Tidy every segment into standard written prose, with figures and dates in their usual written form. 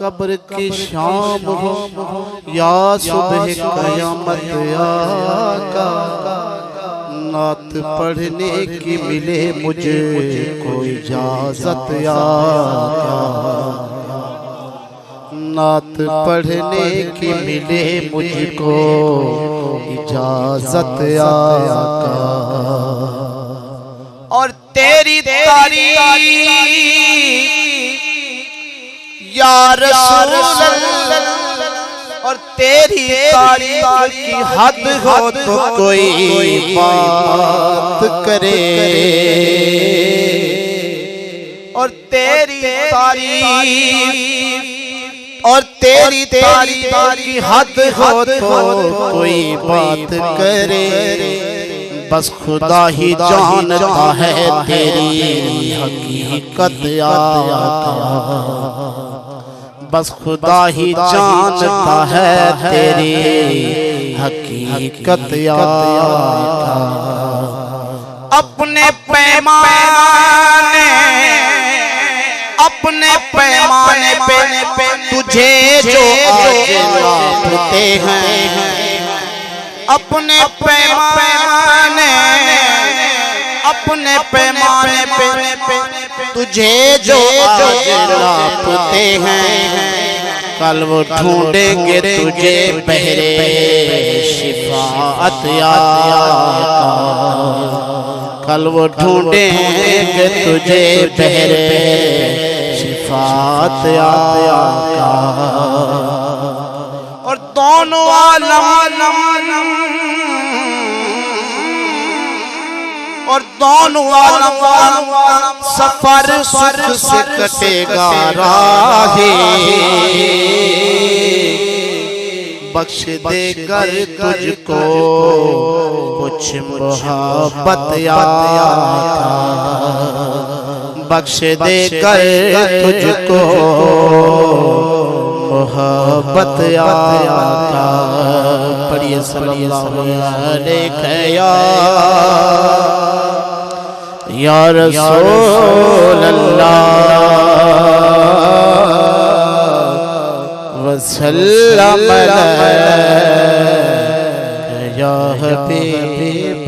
कब्र की शाम हो या सुबह कयामत आका, नात पढ़ने की मिले मुझे कोई इजाजत आका, नात पढ़ने की मिले मुझको इजाजत आका। और तेरी तारीफ या रसूल अल्लाह, और तेरी तारीफ की हद हो तो कोई बात करे, और तेरी तारीफ और तेरी तारीफ की हद हो तो कोई बात करे। बस खुदा ही जानता है तेरी हकीकत आका, बस खुदा ही जानता है तेरी हकीकत आका। अपने पैमाने पे तुझे जो आज नापते हैं, अपने पैमाने पे तुझे जो आज नापते हैं, कल वो ढूंढेंगे तुझे बहरे शिफाअत आका, कल वो ढूंढेंगे तुझे बहरे शिफाअत आका। और दोनों आलम सफर सुख से कटेगा राहे, बख्श देकर तुझको कुछ मोहब्बत आका, बख्श देकर तुझको मोहब्बत आका। पढ़िए सल्लल्लाहु अलैहि या रसूल अल्लाह वसल्लम या हबीब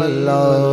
अल्लाह।